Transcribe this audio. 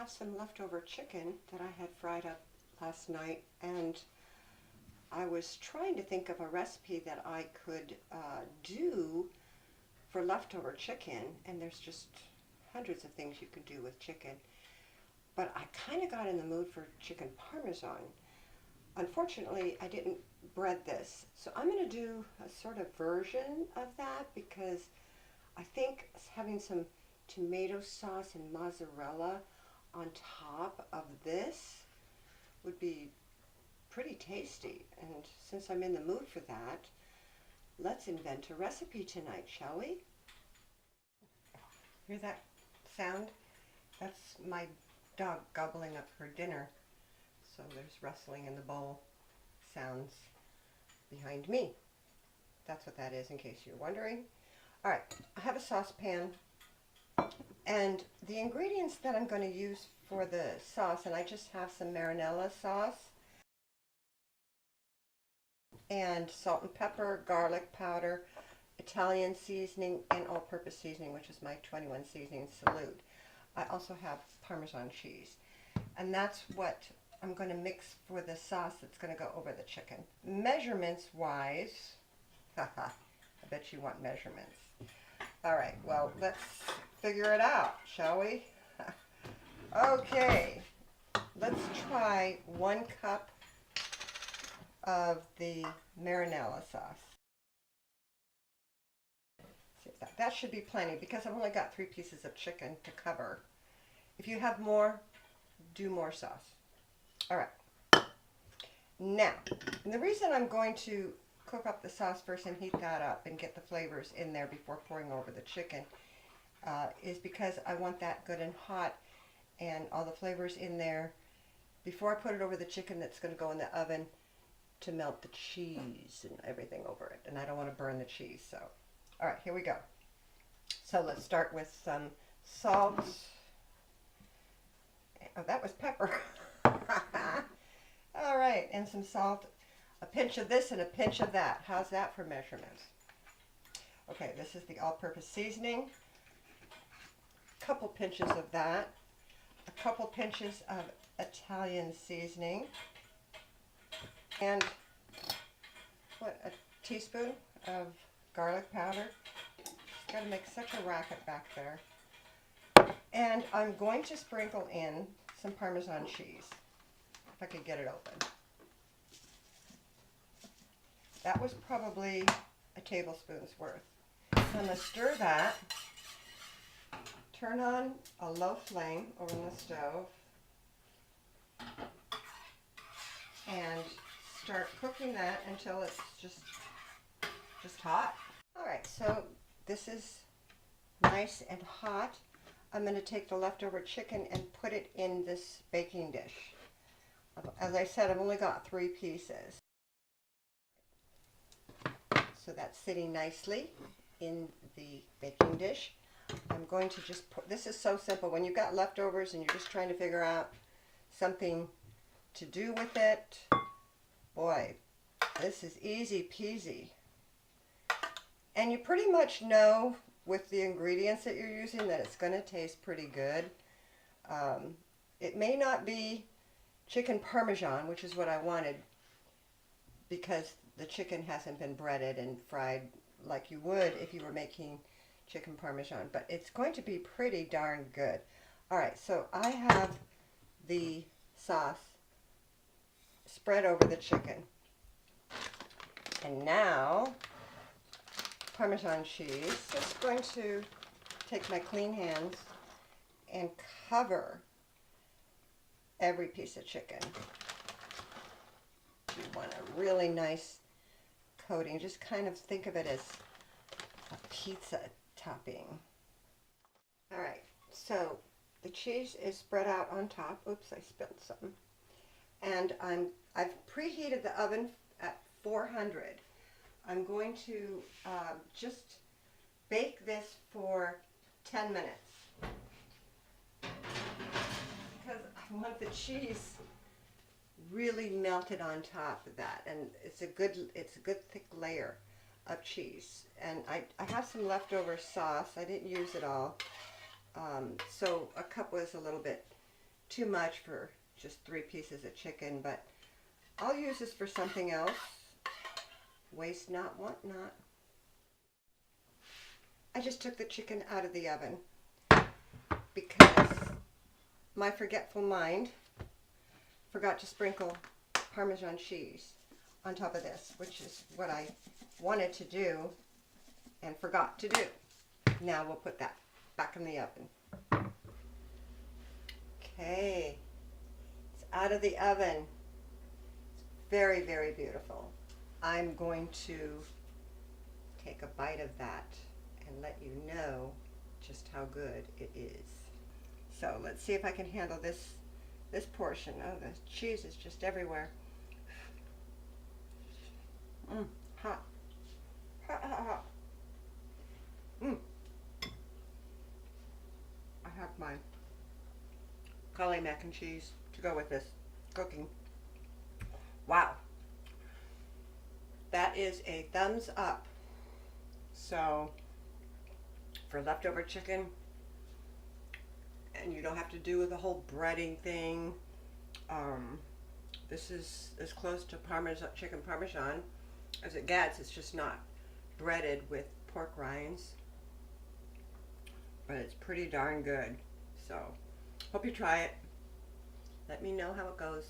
have some leftover chicken that I had fried up last night, and I was trying to think of a recipe that I could do for leftover chicken, and there's just hundreds of things you can do with chicken. But I kind of got in the mood for chicken Parmesan. Unfortunately, I didn't bread this, so I'm going to do a sort of version of that because I think having some tomato sauce and mozzarella on top of this would be pretty tasty. And since I'm in the mood for that, let's invent a recipe tonight, shall we? Hear that sound? That's my dog gobbling up her dinner. So there's rustling in the bowl sounds behind me. That's what that is, in case you're wondering. All right, I have a saucepan, and the ingredients that I'm going to use for the sauce, and I just have some Marinara sauce and salt and pepper, garlic powder, Italian seasoning, and all-purpose seasoning, which is my 21 seasoning Salute. I also have Parmesan cheese, and that's what I'm going to mix for the sauce that's going to go over the chicken. Measurements wise, haha, I bet you want measurements. All right, well, let's figure it out, shall we? Okay, let's try 1 cup of the Marinara sauce. See if that should be plenty because I've only got 3 pieces of chicken to cover. If you have more, do more sauce. All right. Now, the reason I'm going to cook up the sauce first and heat that up and get the flavors in there before pouring over the chicken is because I want that good and hot and all the flavors in there before I put it over the chicken that's going to go in the oven to melt the cheese and everything over it. And I don't want to burn the cheese. So, all right, here we go. So let's start with some salt. Oh, that was pepper. All right, and some salt, a pinch of this and a pinch of that. How's that for measurements? Okay, this is the all-purpose seasoning. A couple pinches of that. A couple pinches of Italian seasoning. And what, a teaspoon of garlic powder. It's got to make such a racket back there. And I'm going to sprinkle in some Parmesan cheese, if I could get it open. That was probably a tablespoon's worth. I'm going to stir that, turn on a low flame over on the stove, and start cooking that until it's just hot. All right, so this is nice and hot. I'm going to take the leftover chicken and put it in this baking dish. As I said, I've only got 3 pieces. So that's sitting nicely in the baking dish. I'm going to just put, this is so simple. When you've got leftovers and you're just trying to figure out something to do with it, boy, this is easy peasy. And you pretty much know with the ingredients that you're using that it's going to taste pretty good. It may not be chicken Parmesan, which is what I wanted, because the chicken hasn't been breaded and fried like you would if you were making chicken Parmesan, but it's going to be pretty darn good. All right, so I have the sauce spread over the chicken. And now, Parmesan cheese. Just going to take my clean hands and cover every piece of chicken. You want a really nice coating. Just kind of think of it as a pizza topping. All right, so the cheese is spread out on top. Oops, I spilled some. And I've preheated the oven at 400. I'm going to just bake this for 10 minutes because I want the cheese really melted on top of that, and it's a good thick layer of cheese. And I have some leftover sauce. I didn't use it all, so a cup was a little bit too much for just 3 pieces of chicken, but I'll use this for something else. Waste not, want not. I just took the chicken out of the oven because my forgetful mind forgot to sprinkle Parmesan cheese on top of this, which is what I wanted to do and forgot to do. Now we'll put that back in the oven. Okay, it's out of the oven. It's very, very beautiful. I'm going to take a bite of that and let you know just how good it is. So let's see if I can handle this portion. Oh, the cheese is just everywhere. Hot. Hot, hot, hot. I have my cauli mac and cheese to go with this cooking. Wow. That is a thumbs up. So for leftover chicken, and you don't have to do the whole breading thing, this is as close to Parmesan, chicken Parmesan as it gets. It's just not breaded with pork rinds, but it's pretty darn good. So hope you try it. Let me know how it goes.